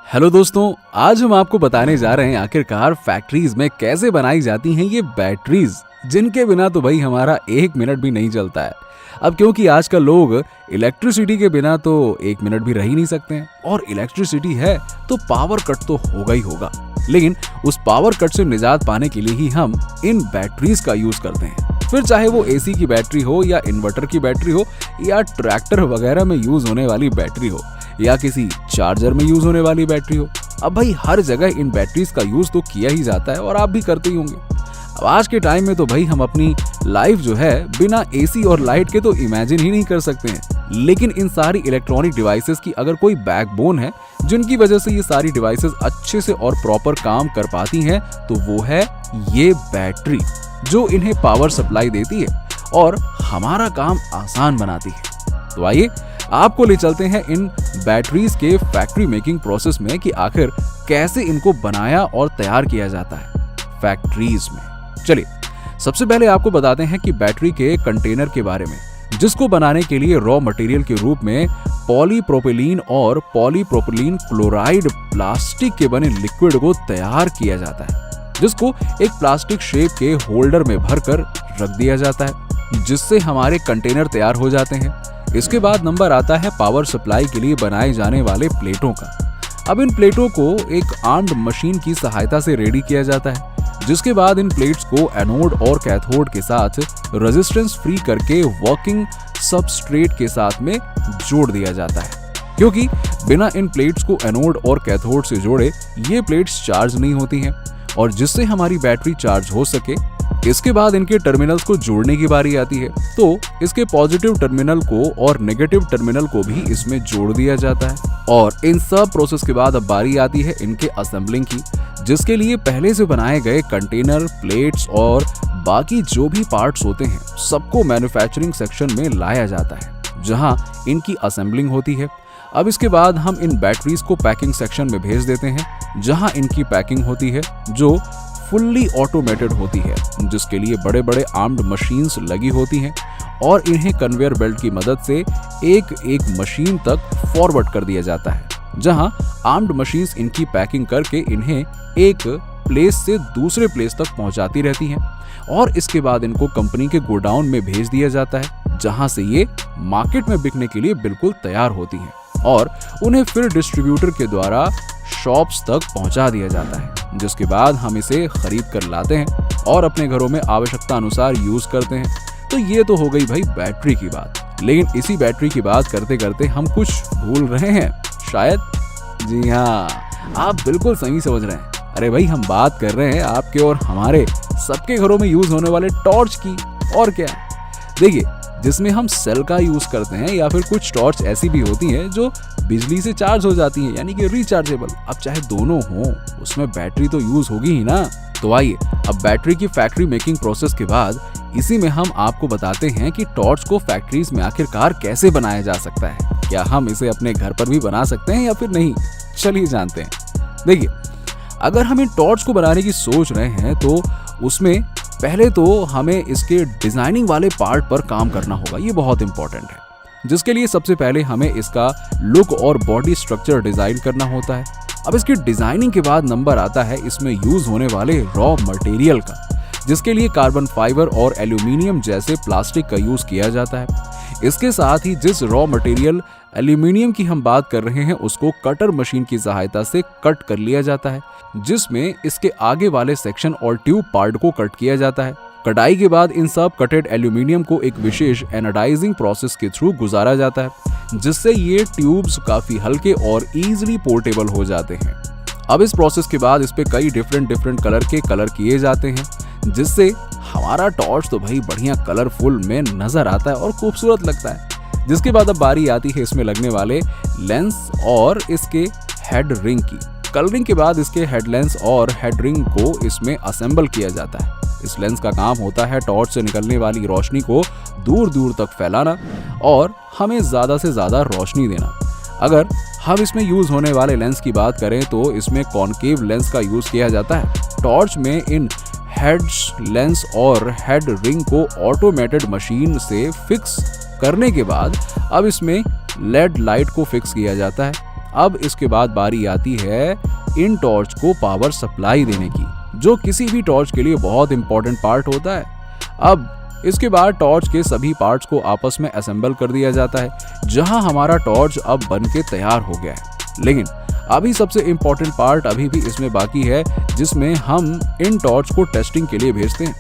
Hello दोस्तों, आज हम आपको बताने जा रहे हैं आखिरकार फैक्ट्रीज में कैसे बनाई जाती हैं ये बैटरीज, जिनके बिना तो भाई हमारा एक मिनट भी नहीं चलता है। अब क्योंकि आजकल लोग इलेक्ट्रिसिटी के बिना तो एक मिनट भी रह ही नहीं सकते हैं, और इलेक्ट्रिसिटी है तो पावर कट तो होगा ही होगा। लेकिन उस पावर कट से निजात पाने के लिए ही हम इन बैटरीज का यूज करते हैं, फिर चाहे वो एसी की बैटरी हो या इन्वर्टर की बैटरी हो या ट्रैक्टर वगैरह में यूज होने वाली बैटरी हो या किसी चार्जर में यूज होने वाली बैटरी हो। अब भाई हर जगह इन बैटरीज का यूज तो किया ही जाता है और आप भी करते ही होंगे। अब आज के टाइम में तो भाई हम अपनी लाइफ जो है बिना एसी और लाइट के तो इमेजिन ही नहीं कर सकते हैं। लेकिन इन सारी इलेक्ट्रॉनिक डिवाइसेस की अगर कोई बैकबोन है जिनकी वजह से ये सारी डिवाइसेस अच्छे से और प्रॉपर काम कर पाती हैं, तो वो है ये बैटरी, जो इन्हें पावर सप्लाई देती है और हमारा काम आसान बनाती है। तो आइए आपको ले चलते हैं इन बैटरीज के फैक्ट्री मेकिंग प्रोसेस में कि आखिर कैसे इनको बनाया और तैयार किया जाता है फैक्ट्रीज में। चलिए सबसे पहले आपको बताते हैं कि बैटरी के कंटेनर के बारे में, जिसको बनाने के लिए रॉ मटेरियल के रूप में पॉलीप्रोपिलीन और पॉलीप्रोपिलीन क्लोराइड प्लास्टिक के बने लिक्विड को तैयार किया जाता है, जिसको एक प्लास्टिक शेप के होल्डर में भरकर रख दिया जाता है, जिससे हमारे कंटेनर तैयार हो जाते हैं। इसके बाद नंबर आता है पावर सप्लाई के लिए बनाए जाने वाले प्लेटों का। अब इन प्लेटों को एक आर्म्ड मशीन की सहायता से रेडी किया जाता है, जिसके बाद इन प्लेट्स को एनोड और कैथोड के साथ रेजिस्टेंस फ्री करके वर्किंग सबस्ट्रेट के साथ में जोड़ दिया जाता है, क्योंकि बिना इन प्लेट्स को एनोड और कैथोड से जोड़े ये प्लेट्स चार्ज नहीं होती हैं, और जिससे हमारी बैटरी चार्ज हो सके। इसके बाद इनके टर्मिनल्स को जोड़ने की बारी आती है, तो इसके पॉजिटिव टर्मिनल को और नेगेटिव टर्मिनल को भी इसमें जोड़ दिया जाता है। और इन सब प्रोसेस के बाद अब बारी आती है इनके असेंबलिंग की, जिसके लिए पहले से बनाए गए कंटेनर, प्लेट्स और बाकी जो भी पार्ट्स होते हैं सबको मैन्युफैक्चरिंग सेक्शन में लाया जाता है, जहां इनकी असेंबलिंग होती है। अब इसके बाद हम इन बैटरीज को पैकिंग सेक्शन में भेज देते हैं, जहां इनकी पैकिंग होती है, जो फुल्ली ऑटोमेटेड होती है, जिसके लिए बड़े बड़े आर्म्ड मशीन्स लगी होती हैं, और इन्हें कन्वेयर बेल्ट की मदद से एक एक मशीन तक फॉरवर्ड कर दिया जाता है, जहां आर्म्ड मशीन्स इनकी पैकिंग करके इन्हें एक प्लेस से दूसरे प्लेस तक पहुंचाती रहती हैं, और इसके बाद इनको कंपनी के गोडाउन में भेज दिया जाता है, जहां से ये मार्केट में बिकने के लिए बिल्कुल तैयार होती हैं, और उन्हें फिर डिस्ट्रीब्यूटर के द्वारा शॉप्स तक पहुंचा दिया जाता है, जिसके बाद हम इसे खरीद कर लाते हैं और अपने घरों में आवश्यकता अनुसार यूज करते हैं। तो ये तो हो गई भाई बैटरी की बात। लेकिन इसी बैटरी की बात करते करते हम कुछ भूल रहे हैं शायद। जी हाँ, आप बिल्कुल सही समझ रहे हैं। अरे भाई, हम बात कर रहे हैं आपके और हमारे सबके घरों में यूज होने वाले टॉर्च की। और क्या, देखिए, जिसमें हम सेल का यूज करते हैं, या फिर कुछ टॉर्च ऐसी भी होती हैं जो बिजली से चार्ज हो जाती हैं, यानी कि रिचार्जेबल। अब चाहे दोनों हों, उसमें बैटरी तो यूज होगी ही ना। तो आइए अब बैटरी की फैक्ट्री मेकिंग प्रोसेस के बाद इसी में हम आपको बताते हैं कि टॉर्च को फैक्ट्रीज में आखिरकार कैसे बनाया जा सकता है। क्या हम इसे अपने घर पर भी बना सकते हैं या फिर नहीं? चलिए जानते हैं। देखिए, अगर हम इन टॉर्च को बनाने की सोच रहे हैं तो उसमें पहले तो हमें इसके डिजाइनिंग वाले पार्ट पर काम करना होगा। ये बहुत इंपॉर्टेंट है, जिसके लिए सबसे पहले हमें इसका लुक और बॉडी स्ट्रक्चर डिजाइन करना होता है। अब इसकी डिजाइनिंग के बाद नंबर आता है इसमें यूज होने वाले रॉ मटेरियल का, जिसके लिए कार्बन फाइबर और एल्यूमिनियम जैसे प्लास्टिक का यूज किया जाता है। इसके साथ ही जिस रॉ मटेरियल एल्यूमिनियम की हम बात कर रहे हैं, उसको कटर मशीन की सहायता से कट कर लिया जाता है, जिसमें इसके आगे वाले सेक्शन और ट्यूब पार्ट को कट किया जाता है। कटाई के बाद इन सब कटेड एल्यूमिनियम को एक विशेष एनोडाइजिंग प्रोसेस के थ्रू गुजारा जाता है, जिससे ये ट्यूब्स काफी हल्के और इजीली पोर्टेबल हो जाते हैं। अब इस प्रोसेस के बाद इस पे कई डिफरेंट कलर के कलर किए जाते हैं, जिससे हमारा टॉर्च तो भाई बढ़िया कलरफुल में नजर आता है और खूबसूरत लगता है। जिसके बाद अब बारी आती है इसमें लगने वाले लेंस और इसके हेड रिंग की। कलरिंग के बाद इसके हेड लेंस और हेड रिंग को इसमें असेंबल किया जाता है। इस लेंस का काम होता है टॉर्च से निकलने वाली रोशनी को दूर दूर तक फैलाना और हमें ज्यादा से ज्यादा रोशनी देना। अगर हम इसमें यूज होने वाले लेंस की बात करें तो इसमें कॉनकेव लेंस का यूज किया जाता है। टॉर्च में इन हेड्स, लेंस और हेड रिंग को ऑटोमेटेड मशीन से फिक्स करने के बाद अब इसमें लेड लाइट को फिक्स किया जाता है। अब इसके बाद बारी आती है इन टॉर्च को पावर सप्लाई देने की, जो किसी भी टॉर्च के लिए बहुत इंपॉर्टेंट पार्ट होता है। अब इसके बाद टॉर्च के सभी पार्ट्स को आपस में असेंबल कर दिया जाता है, जहां हमारा टॉर्च अब बन के तैयार हो गया है। लेकिन अभी सबसे इंपॉर्टेंट पार्ट अभी भी इसमें बाकी है, जिसमें हम इन टॉर्च को टेस्टिंग के लिए भेजते हैं,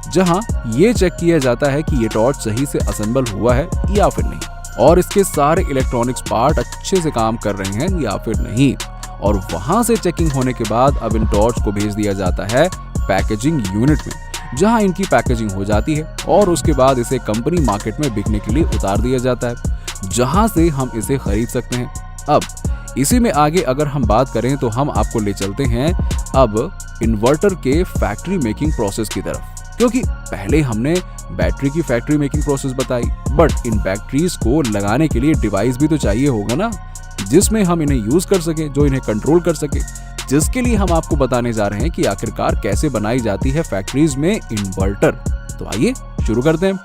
जहां ये चेक किया जाता है कि ये टॉर्च सही से असेंबल हुआ है या फिर नहीं, और इसके सारे इलेक्ट्रॉनिक्स पार्ट अच्छे से काम कर रहे हैं या फिर नहीं। और वहां से चेकिंग होने के बाद अब इन टॉर्च को भेज दिया जाता है पैकेजिंग यूनिट में, जहां इनकी पैकेजिंग हो जाती है और उसके बाद इसे कंपनी मार्केट में बिकने के लिए उतार दिया जाता है, जहां से हम इसे खरीद सकते हैं। अब इसी में आगे अगर हम बात करें तो हम आपको ले चलते हैं अब इन्वर्टर के फैक्ट्री मेकिंग प्रोसेस की तरफ, क्योंकि पहले हमने बैटरी की फैक्ट्री मेकिंग प्रोसेस बताई, बट इन बैटरीज को लगाने के लिए डिवाइस भी तो चाहिए होगा ना, जिसमें हम इन्हें यूज कर सके, जो इन्हें कंट्रोल कर सके, जिसके लिए हम आपको बताने जा रहे हैं कि आखिरकार कैसे बनाई जाती है फैक्ट्रीज में इन्वर्टर। तो आइए शुरू करते हैं।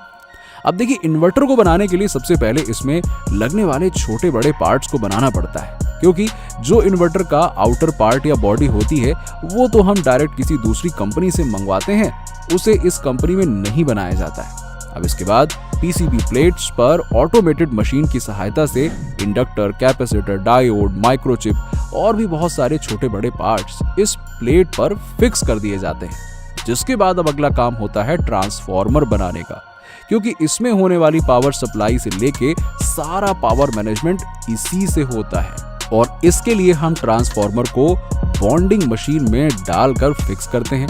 अब देखिए, इन्वर्टर को बनाने के लिए सबसे पहले इसमें लगने वाले छोटे बड़े पार्ट्स को बनाना पड़ता है, क्योंकि जो इन्वर्टर का आउटर पार्ट या बॉडी होती है वो तो हम डायरेक्ट किसी दूसरी कंपनी से मंगवाते हैं, उसे इस कंपनी में नहीं बनाया जाता है। अब इसके बाद पीसीबी प्लेट्स पर ऑटोमेटेड मशीन की सहायता से इंडक्टर, कैपेसिटर, डायोड, माइक्रोचिप और भी बहुत सारे छोटे बड़े पार्ट्स इस प्लेट पर फिक्स कर दिए जाते हैं, जिसके बाद अब अगला काम होता है ट्रांसफार्मर बनाने का, क्योंकि इसमें होने वाली पावर सप्लाई से लेके सारा पावर मैनेजमेंट इसी से होता है। और इसके लिए हम ट्रांसफार्मर को बॉन्डिंग मशीन में डालकर फिक्स करते हैं।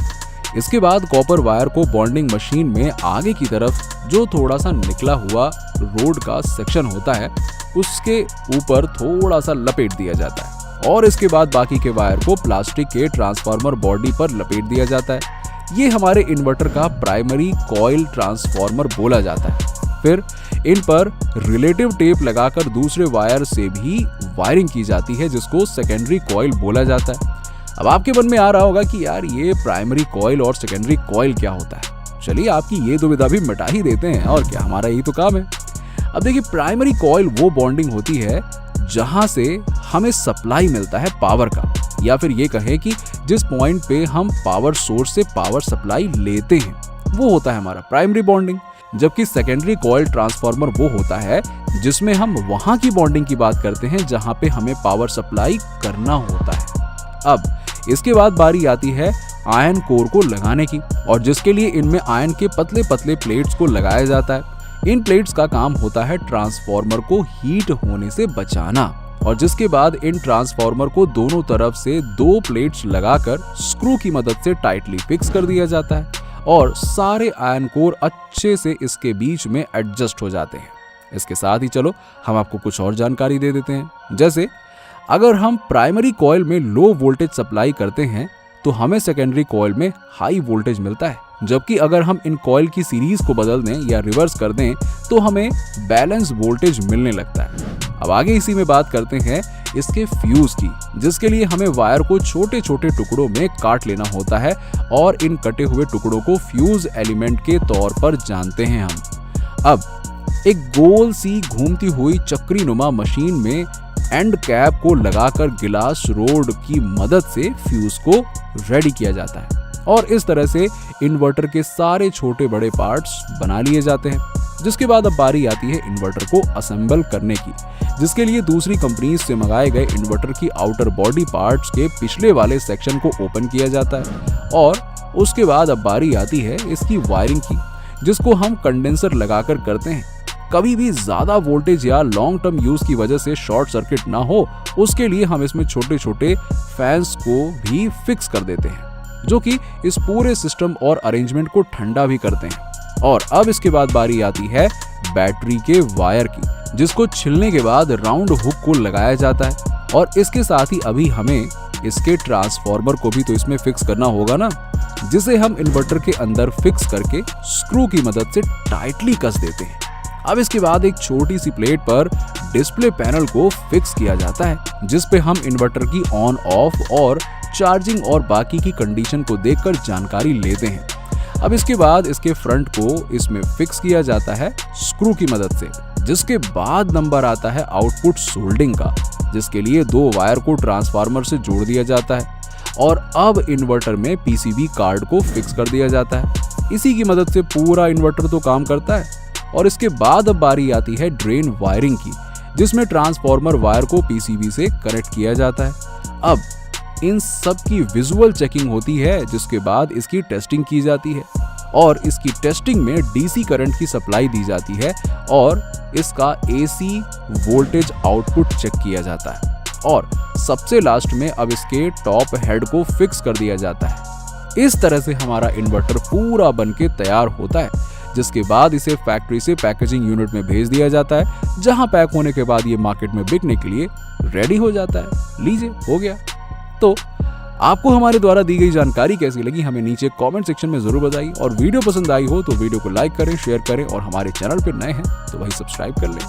इसके बाद कॉपर वायर को बॉन्डिंग मशीन में आगे की तरफ जो थोड़ा सा निकला हुआ रोड का सेक्शन होता है उसके ऊपर थोड़ा सा लपेट दिया जाता है, और इसके बाद बाकी के वायर को प्लास्टिक के ट्रांसफार्मर बॉडी पर लपेट दिया जाता है। ये हमारे इन्वर्टर का प्राइमरी कॉइल ट्रांसफार्मर बोला जाता है। फिर इन पर रिलेटिव टेप लगाकर दूसरे वायर से भी वायरिंग की जाती है, जिसको सेकेंडरी कॉइल बोला जाता है। अब आपके मन में आ रहा होगा कि यार ये प्राइमरी कॉइल और सेकेंडरी कॉइल क्या होता है। चलिए आपकी ये दुविधा भी मिटा ही देते हैं, और क्या, हमारा यही तो काम है। अब देखिए, प्राइमरी कॉइल वो बॉन्डिंग होती है जहां से हमें सप्लाई मिलता है पावर का, या फिर ये कहें कि जिस पॉइंट पे हम पावर सोर्स से पावर सप्लाई लेते हैं वो होता है हमारा प्राइमरी बॉन्डिंग। जबकि सेकेंडरी कॉइल ट्रांसफार्मर वो होता है जिसमें हम वहां की बॉन्डिंग की बात करते हैं जहां पे हमें पावर सप्लाई करना होता है। अब इसके बाद बारी आती है आयरन कोर को लगाने की, और जिसके लिए इनमें आयरन के पतले पतले प्लेट्स को लगाया जाता है। इन प्लेट्स का काम होता है ट्रांसफार्मर को हीट होने से बचाना, और जिसके बाद इन ट्रांसफार्मर को दोनों तरफ से 2 प्लेट्स लगाकर स्क्रू की मदद से टाइटली फिक्स कर दिया जाता है, और सारे आयरन कोर अच्छे से इसके बीच में एडजस्ट हो जाते हैं। इसके साथ ही चलो हम आपको कुछ और जानकारी दे देते हैं। जैसे अगर हम प्राइमरी कॉइल में लो वोल्टेज सप्लाई करते हैं तो हमें सेकेंडरी कॉइल में हाई वोल्टेज मिलता है, जबकि अगर हम इन कॉइल की सीरीज को बदल दें या रिवर्स कर दें तो हमें बैलेंस वोल्टेज मिलने लगता है। अब आगे इसी में बात करते हैं इसके फ्यूज की, जिसके लिए हमें वायर को छोटे छोटे टुकड़ों में काट लेना होता है, और इन कटे हुए टुकड़ों को फ्यूज एलिमेंट के तौर पर जानते हैं हम। अब एक गोल सी घूमती हुई चक्री नुमा मशीन में एंड कैप को लगाकर गिलास रोड की मदद से फ्यूज को रेडी किया जाता है, और इस तरह से इन्वर्टर के सारे छोटे बड़े पार्ट्स बना लिए जाते हैं। जिसके बाद अब बारी आती है इन्वर्टर को असेंबल करने की, जिसके लिए दूसरी कंपनी से मंगाए गए इन्वर्टर की आउटर बॉडी पार्ट्स के पिछले वाले सेक्शन को ओपन किया जाता है, और उसके बाद अब बारी आती है इसकी वायरिंग की, जिसको हम कंडेंसर लगाकर करते हैं। कभी भी ज्यादा वोल्टेज या लॉन्ग टर्म यूज की वजह से शॉर्ट सर्किट ना हो, उसके लिए हम इसमें छोटे छोटे फैंस को भी फिक्स कर देते हैं, जो कि इस पूरे सिस्टम और अरेंजमेंट को ठंडा भी करते हैं। और अब इसके बाद बारी आती है बैटरी के वायर की, जिसको छिलने के बाद राउंड हुक को लगाया जाता है, और इसके साथ ही अभी हमें इसके ट्रांसफार्मर को भी तो इसमें फिक्स करना होगा ना, जिसे हम इन्वर्टर के अंदर फिक्स करके स्क्रू की मदद से टाइटली कस देते हैं। अब इसके बाद एक छोटी सी प्लेट पर डिस्प्ले पैनल को फिक्स किया जाता है, जिस पे हम इन्वर्टर की ऑन ऑफ और चार्जिंग और बाकी की कंडीशन को देखकर जानकारी लेते हैं। अब इसके बाद इसके फ्रंट को इसमें फिक्स किया जाता है स्क्रू की मदद से, जिसके बाद नंबर आता है आउटपुट सोल्डिंग का, जिसके लिए 2 वायर को ट्रांसफार्मर से जोड़ दिया जाता है और अब इन्वर्टर में पीसीबी कार्ड को फिक्स कर दिया जाता है। इसी की मदद से पूरा इन्वर्टर तो काम करता है। और इसके बाद अब बारी आती है ड्रेन वायरिंग की, जिसमें ट्रांसफार्मर वायर को पीसीबी से कनेक्ट किया जाता है। अब इन सब की विजुअल चेकिंग होती है, जिसके बाद इसकी टेस्टिंग की जाती है और इसकी टेस्टिंग में डीसी करंट की सप्लाई दी जाती है और इसका एसी वोल्टेज आउटपुट चेक किया जाता है और सबसे लास्ट में अब इसके टॉप हेड को फिक्स कर दिया जाता है। इस तरह से हमारा इन्वर्टर पूरा बनके तैयार होता है, जिसके बाद इसे फैक्ट्री से पैकेजिंग यूनिट में भेज दिया जाता है, जहां पैक होने के बाद ये मार्केट में बिकने के लिए रेडी हो जाता है। लीजिए, हो गया। तो आपको हमारे द्वारा दी गई जानकारी कैसी लगी हमें नीचे कमेंट सेक्शन में जरूर बताइए और वीडियो पसंद आई हो तो वीडियो को लाइक करें, शेयर करें और हमारे चैनल पर नए हैं तो वही सब्सक्राइब कर लें।